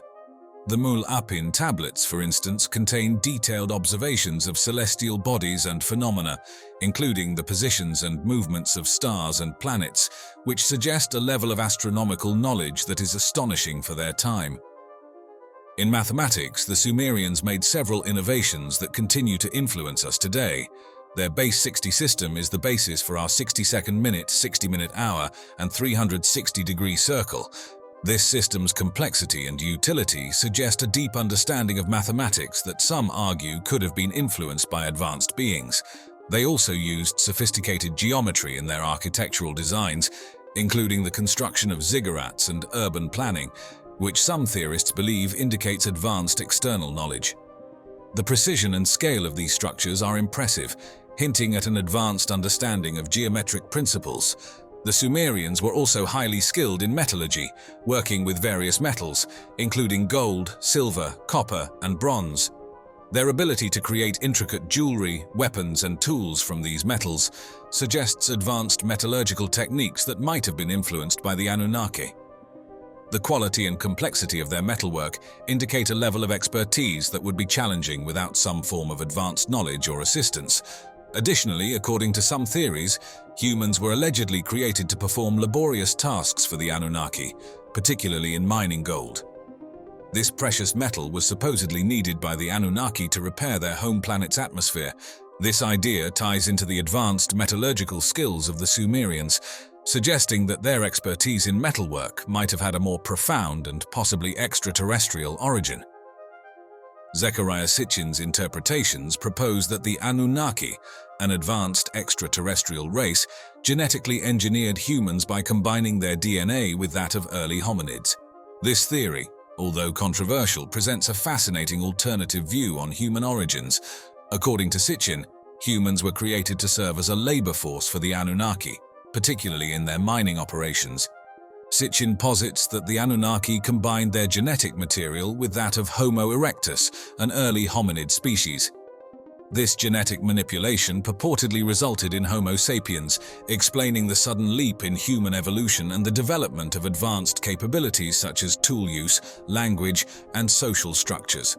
The Mul-Apin tablets, for instance, contain detailed observations of celestial bodies and phenomena, including the positions and movements of stars and planets, which suggest a level of astronomical knowledge that is astonishing for their time. In mathematics, the Sumerians made several innovations that continue to influence us today. Their base 60 system is the basis for our 60-second minute, 60-minute hour, and 360-degree circle. This system's complexity and utility suggest a deep understanding of mathematics that some argue could have been influenced by advanced beings. They also used sophisticated geometry in their architectural designs, including the construction of ziggurats and urban planning, which some theorists believe indicates advanced external knowledge. The precision and scale of these structures are impressive, hinting at an advanced understanding of geometric principles. The Sumerians were also highly skilled in metallurgy, working with various metals, including gold, silver, copper, and bronze. Their ability to create intricate jewelry, weapons, and tools from these metals suggests advanced metallurgical techniques that might have been influenced by the Anunnaki. The quality and complexity of their metalwork indicate a level of expertise that would be challenging without some form of advanced knowledge or assistance. Additionally, according to some theories, humans were allegedly created to perform laborious tasks for the Anunnaki, particularly in mining gold. This precious metal was supposedly needed by the Anunnaki to repair their home planet's atmosphere. This idea ties into the advanced metallurgical skills of the Sumerians, suggesting that their expertise in metalwork might have had a more profound and possibly extraterrestrial origin. Zechariah Sitchin's interpretations propose that the Anunnaki, an advanced extraterrestrial race, genetically engineered humans by combining their DNA with that of early hominids. This theory, although controversial, presents a fascinating alternative view on human origins. According to Sitchin, humans were created to serve as a labor force for the Anunnaki, particularly in their mining operations. Sitchin posits that the Anunnaki combined their genetic material with that of Homo erectus, an early hominid species. This genetic manipulation purportedly resulted in Homo sapiens, explaining the sudden leap in human evolution and the development of advanced capabilities such as tool use, language, and social structures.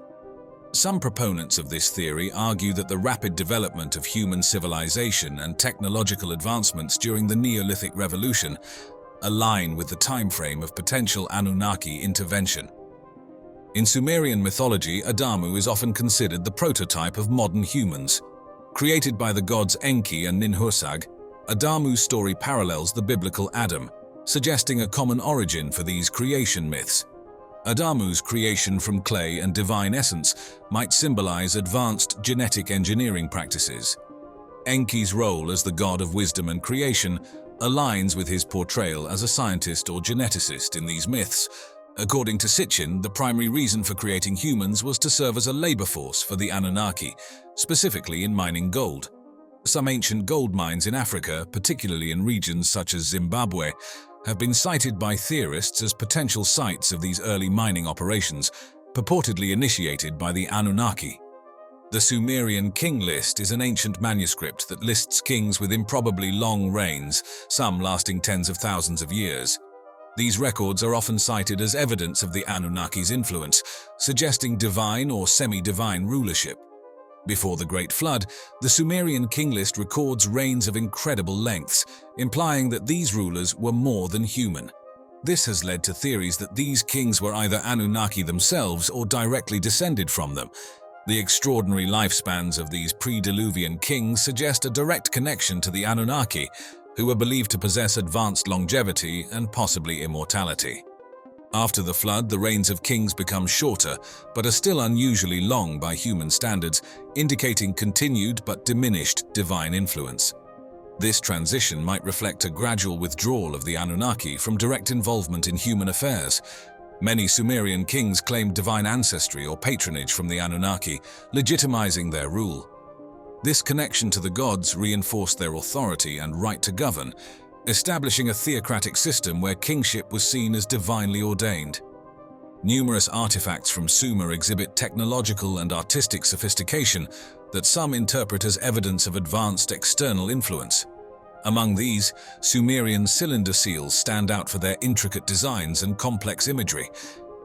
Some proponents of this theory argue that the rapid development of human civilization and technological advancements during the Neolithic Revolution align with the timeframe of potential Anunnaki intervention. In Sumerian mythology, Adamu is often considered the prototype of modern humans. Created by the gods Enki and Ninhursag, Adamu's story parallels the biblical Adam, suggesting a common origin for these creation myths. Adamu's creation from clay and divine essence might symbolize advanced genetic engineering practices. Enki's role as the god of wisdom and creation aligns with his portrayal as a scientist or geneticist in these myths. According to Sitchin, the primary reason for creating humans was to serve as a labor force for the Anunnaki, specifically in mining gold. Some ancient gold mines in Africa, particularly in regions such as Zimbabwe, have been cited by theorists as potential sites of these early mining operations, purportedly initiated by the Anunnaki. The Sumerian King List is an ancient manuscript that lists kings with improbably long reigns, some lasting tens of thousands of years. These records are often cited as evidence of the Anunnaki's influence, suggesting divine or semi-divine rulership. Before the Great Flood, the Sumerian King List records reigns of incredible lengths, implying that these rulers were more than human. This has led to theories that these kings were either Anunnaki themselves or directly descended from them. The extraordinary lifespans of these pre-Diluvian kings suggest a direct connection to the Anunnaki, who were believed to possess advanced longevity and possibly immortality. After the flood, the reigns of kings become shorter, but are still unusually long by human standards, indicating continued but diminished divine influence. This transition might reflect a gradual withdrawal of the Anunnaki from direct involvement in human affairs. Many Sumerian kings claimed divine ancestry or patronage from the Anunnaki, legitimizing their rule. This connection to the gods reinforced their authority and right to govern, establishing a theocratic system where kingship was seen as divinely ordained. Numerous artifacts from Sumer exhibit technological and artistic sophistication that some interpret as evidence of advanced external influence. Among these, Sumerian cylinder seals stand out for their intricate designs and complex imagery.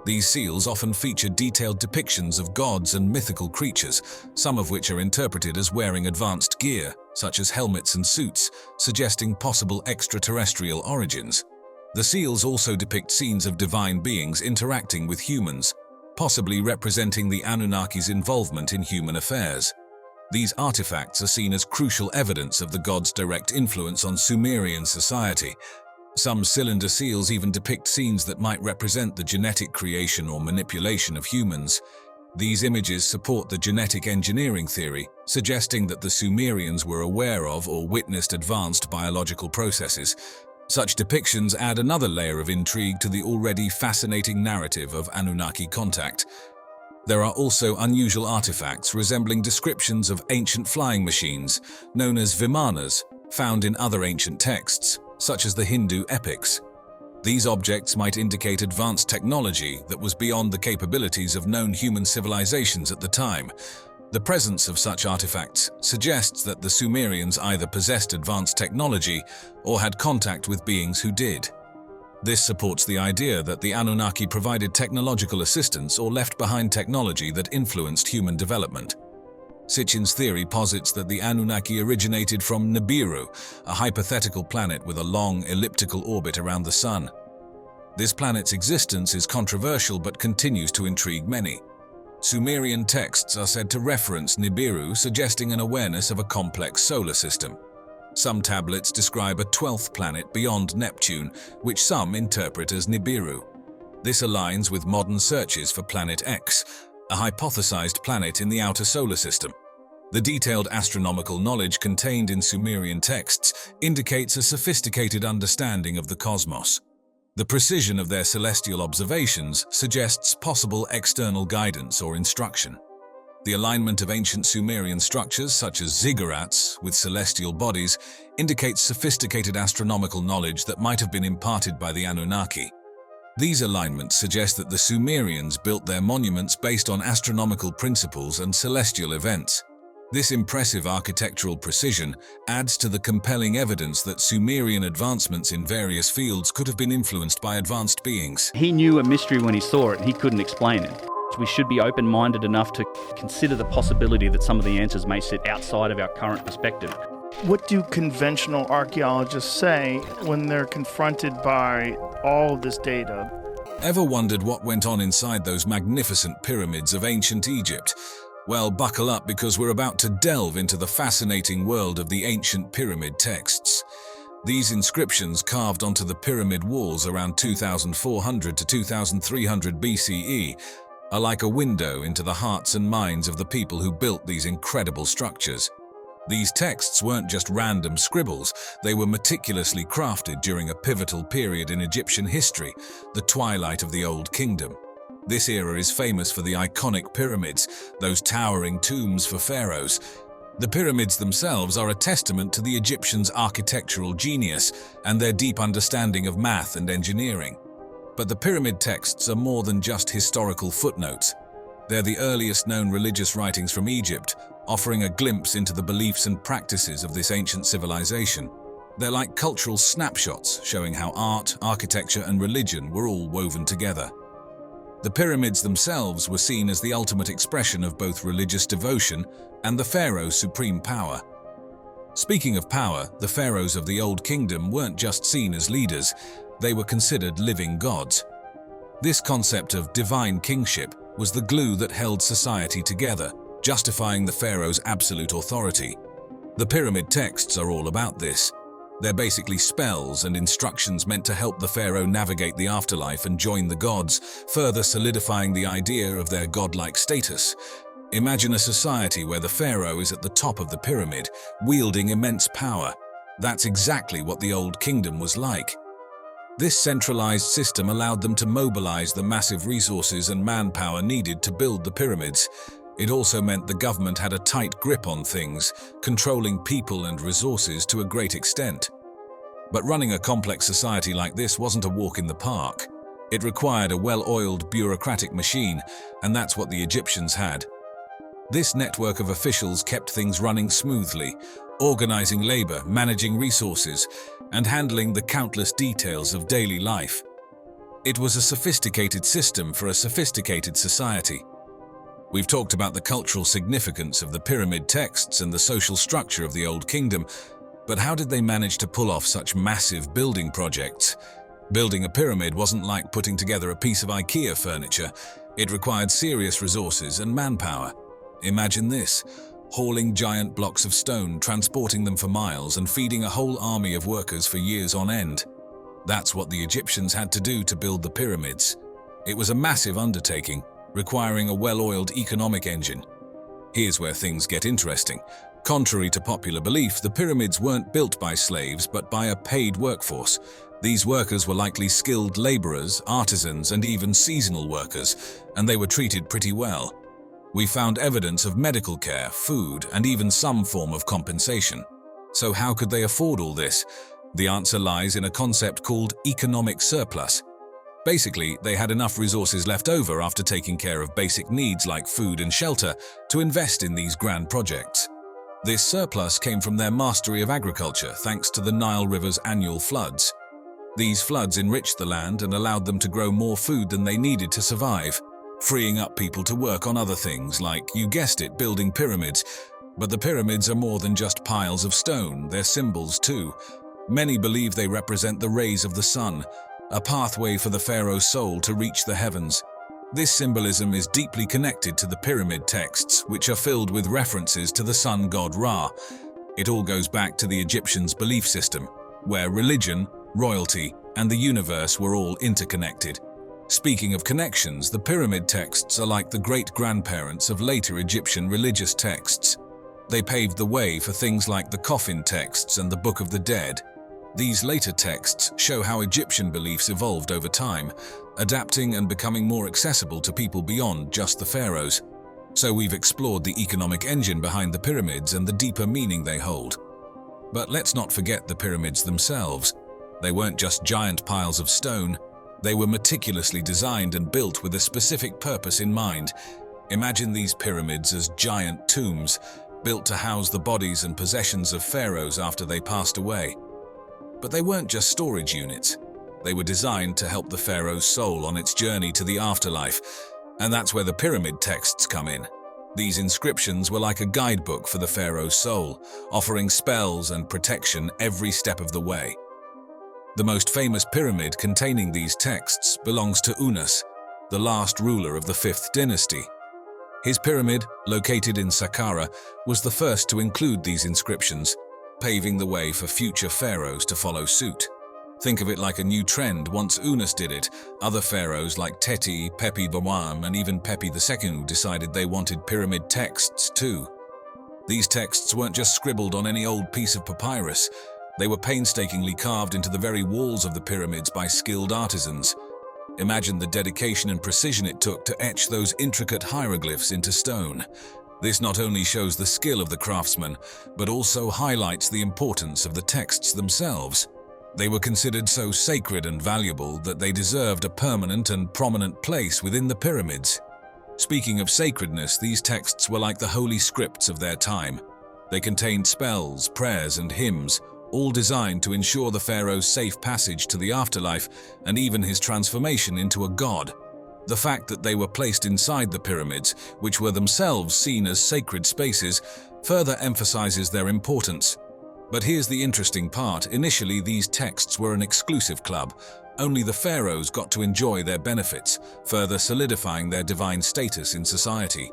These seals often feature detailed depictions of gods and mythical creatures, some of which are interpreted as wearing advanced gear, such as helmets and suits, suggesting possible extraterrestrial origins. The seals also depict scenes of divine beings interacting with humans, possibly representing the Anunnaki's involvement in human affairs. These artifacts are seen as crucial evidence of the gods' direct influence on Sumerian society. Some cylinder seals even depict scenes that might represent the genetic creation or manipulation of humans. These images support the genetic engineering theory, suggesting that the Sumerians were aware of or witnessed advanced biological processes. Such depictions add another layer of intrigue to the already fascinating narrative of Anunnaki contact. There are also unusual artifacts resembling descriptions of ancient flying machines, known as vimanas, found in other ancient texts, such as the Hindu epics. These objects might indicate advanced technology that was beyond the capabilities of known human civilizations at the time. The presence of such artifacts suggests that the Sumerians either possessed advanced technology or had contact with beings who did. This supports the idea that the Anunnaki provided technological assistance or left behind technology that influenced human development. Sitchin's theory posits that the Anunnaki originated from Nibiru, a hypothetical planet with a long elliptical orbit around the Sun. This planet's existence is controversial but continues to intrigue many. Sumerian texts are said to reference Nibiru, suggesting an awareness of a complex solar system. Some tablets describe a 12th planet beyond Neptune, which some interpret as Nibiru. This aligns with modern searches for Planet X, a hypothesized planet in the outer solar system. The detailed astronomical knowledge contained in Sumerian texts indicates a sophisticated understanding of the cosmos. The precision of their celestial observations suggests possible external guidance or instruction. The alignment of ancient Sumerian structures, such as ziggurats with celestial bodies, indicates sophisticated astronomical knowledge that might have been imparted by the Anunnaki. These alignments suggest that the Sumerians built their monuments based on astronomical principles and celestial events. This impressive architectural precision adds to the compelling evidence that Sumerian advancements in various fields could have been influenced by advanced beings. He knew a mystery when he saw it, and he couldn't explain it. We should be open-minded enough to consider the possibility that some of the answers may sit outside of our current perspective. What do conventional archaeologists say when they're confronted by all of this data? Ever wondered what went on inside those magnificent pyramids of ancient Egypt? Well, buckle up, because we're about to delve into the fascinating world of the ancient pyramid texts. These inscriptions carved onto the pyramid walls around 2400 to 2300 BCE are like a window into the hearts and minds of the people who built these incredible structures. These texts weren't just random scribbles, they were meticulously crafted during a pivotal period in Egyptian history, the twilight of the Old Kingdom. This era is famous for the iconic pyramids, those towering tombs for pharaohs. The pyramids themselves are a testament to the Egyptians' architectural genius and their deep understanding of math and engineering. But the pyramid texts are more than just historical footnotes. They're the earliest known religious writings from Egypt, offering a glimpse into the beliefs and practices of this ancient civilization. They're like cultural snapshots showing how art, architecture, and religion were all woven together. The pyramids themselves were seen as the ultimate expression of both religious devotion and the pharaoh's supreme power. Speaking of power, the pharaohs of the Old Kingdom weren't just seen as leaders, they were considered living gods. This concept of divine kingship was the glue that held society together, justifying the pharaoh's absolute authority. The pyramid texts are all about this. They're basically spells and instructions meant to help the pharaoh navigate the afterlife and join the gods, further solidifying the idea of their godlike status. Imagine a society where the pharaoh is at the top of the pyramid, wielding immense power. That's exactly what the Old Kingdom was like. This centralized system allowed them to mobilize the massive resources and manpower needed to build the pyramids. It also meant the government had a tight grip on things, controlling people and resources to a great extent. But running a complex society like this wasn't a walk in the park. It required a well-oiled bureaucratic machine, and that's what the Egyptians had. This network of officials kept things running smoothly, organizing labor, managing resources, and handling the countless details of daily life. It was a sophisticated system for a sophisticated society. We've talked about the cultural significance of the pyramid texts and the social structure of the Old Kingdom, but how did they manage to pull off such massive building projects? Building a pyramid wasn't like putting together a piece of IKEA furniture. It required serious resources and manpower. Imagine this: hauling giant blocks of stone, transporting them for miles, and feeding a whole army of workers for years on end. That's what the Egyptians had to do to build the pyramids. It was a massive undertaking, requiring a well-oiled economic engine. Here's where things get interesting. Contrary to popular belief, the pyramids weren't built by slaves, but by a paid workforce. These workers were likely skilled laborers, artisans, and even seasonal workers, and they were treated pretty well. We found evidence of medical care, food, and even some form of compensation. So how could they afford all this? The answer lies in a concept called economic surplus. Basically, they had enough resources left over after taking care of basic needs like food and shelter to invest in these grand projects. This surplus came from their mastery of agriculture thanks to the Nile River's annual floods. These floods enriched the land and allowed them to grow more food than they needed to survive, freeing up people to work on other things like, you guessed it, building pyramids. But the pyramids are more than just piles of stone, they're symbols too. Many believe they represent the rays of the sun, a pathway for the pharaoh's soul to reach the heavens. This symbolism is deeply connected to the pyramid texts, which are filled with references to the sun god Ra. It all goes back to the Egyptians' belief system, where religion, royalty, and the universe were all interconnected. Speaking of connections, the pyramid texts are like the great-grandparents of later Egyptian religious texts. They paved the way for things like the coffin texts and the Book of the Dead. These later texts show how Egyptian beliefs evolved over time, adapting and becoming more accessible to people beyond just the pharaohs. So we've explored the economic engine behind the pyramids and the deeper meaning they hold. But let's not forget the pyramids themselves. They weren't just giant piles of stone. They were meticulously designed and built with a specific purpose in mind. Imagine these pyramids as giant tombs, built to house the bodies and possessions of pharaohs after they passed away. But they weren't just storage units. They were designed to help the pharaoh's soul on its journey to the afterlife, and that's where the pyramid texts come in. These inscriptions were like a guidebook for the pharaoh's soul, offering spells and protection every step of the way. The most famous pyramid containing these texts belongs to Unas, the last ruler of the 5th dynasty. His pyramid, located in Saqqara, was the first to include these inscriptions, paving the way for future pharaohs to follow suit. Think of it like a new trend. Once Unas did it, other pharaohs like Teti, Pepi I, and even Pepi II decided they wanted pyramid texts too. These texts weren't just scribbled on any old piece of papyrus. They were painstakingly carved into the very walls of the pyramids by skilled artisans. Imagine the dedication and precision it took to etch those intricate hieroglyphs into stone. This not only shows the skill of the craftsman, but also highlights the importance of the texts themselves. They were considered so sacred and valuable that they deserved a permanent and prominent place within the pyramids. Speaking of sacredness, these texts were like the holy scripts of their time. They contained spells, prayers, and hymns, all designed to ensure the pharaoh's safe passage to the afterlife and even his transformation into a god. The fact that they were placed inside the pyramids, which were themselves seen as sacred spaces, further emphasizes their importance. But here's the interesting part. Initially, these texts were an exclusive club. Only the pharaohs got to enjoy their benefits, further solidifying their divine status in society.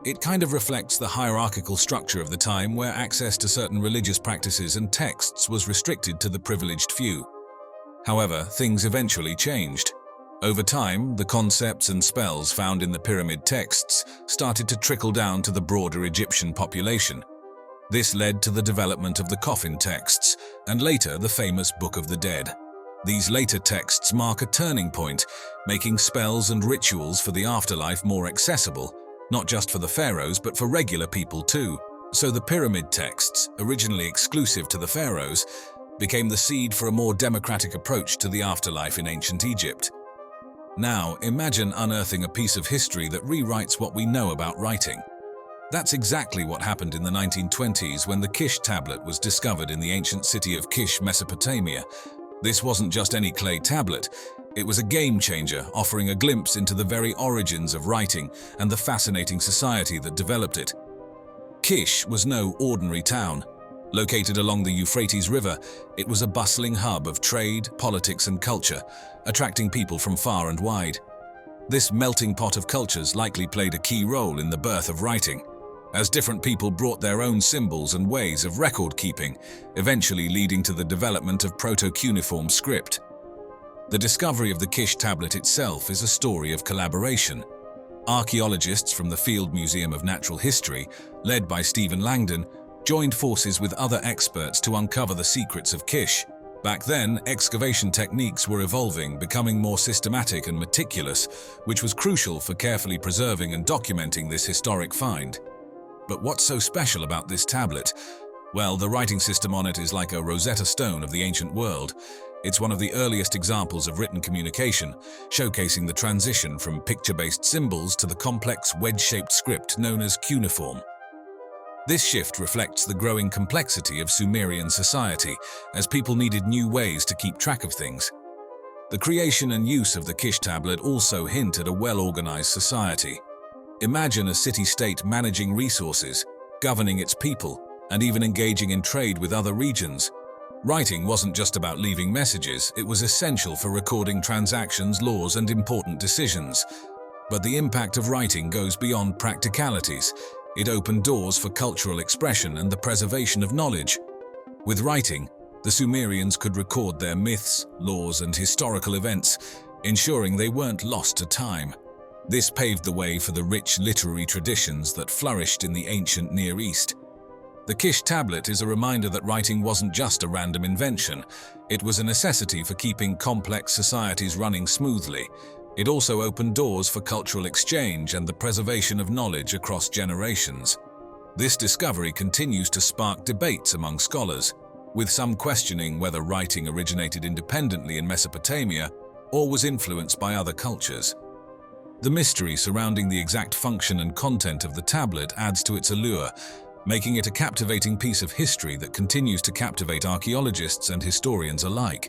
It kind of reflects the hierarchical structure of the time, where access to certain religious practices and texts was restricted to the privileged few. However, things eventually changed. Over time, the concepts and spells found in the pyramid texts started to trickle down to the broader Egyptian population. This led to the development of the coffin texts, and later the famous Book of the Dead. These later texts mark a turning point, making spells and rituals for the afterlife more accessible, not just for the pharaohs but for regular people too. So the pyramid texts, originally exclusive to the pharaohs, became the seed for a more democratic approach to the afterlife in ancient Egypt. Now, imagine unearthing a piece of history that rewrites what we know about writing. That's exactly what happened in the 1920s when the Kish Tablet was discovered in the ancient city of Kish, Mesopotamia. This wasn't just any clay tablet. It was a game changer, offering a glimpse into the very origins of writing and the fascinating society that developed it. Kish was no ordinary town. Located along the Euphrates River, it was a bustling hub of trade, politics, and culture, attracting people from far and wide. This melting pot of cultures likely played a key role in the birth of writing, as different people brought their own symbols and ways of record-keeping, eventually leading to the development of proto-cuneiform script. The discovery of the Kish Tablet itself is a story of collaboration. Archaeologists from the Field Museum of Natural History, led by Stephen Langdon, joined forces with other experts to uncover the secrets of Kish. Back then, excavation techniques were evolving, becoming more systematic and meticulous, which was crucial for carefully preserving and documenting this historic find. But what's so special about this tablet? Well, the writing system on it is like a Rosetta Stone of the ancient world. It's one of the earliest examples of written communication, showcasing the transition from picture-based symbols to the complex wedge-shaped script known as cuneiform. This shift reflects the growing complexity of Sumerian society, as people needed new ways to keep track of things. The creation and use of the Kish Tablet also hint at a well-organized society. Imagine a city-state managing resources, governing its people, and even engaging in trade with other regions. Writing wasn't just about leaving messages, it was essential for recording transactions, laws, and important decisions. But the impact of writing goes beyond practicalities. It opened doors for cultural expression and the preservation of knowledge. With writing, the Sumerians could record their myths, laws, and historical events, ensuring they weren't lost to time. This paved the way for the rich literary traditions that flourished in the ancient Near East. The Kish Tablet is a reminder that writing wasn't just a random invention. It was a necessity for keeping complex societies running smoothly. It also opened doors for cultural exchange and the preservation of knowledge across generations. This discovery continues to spark debates among scholars, with some questioning whether writing originated independently in Mesopotamia or was influenced by other cultures. The mystery surrounding the exact function and content of the tablet adds to its allure, making it a captivating piece of history that continues to captivate archaeologists and historians alike.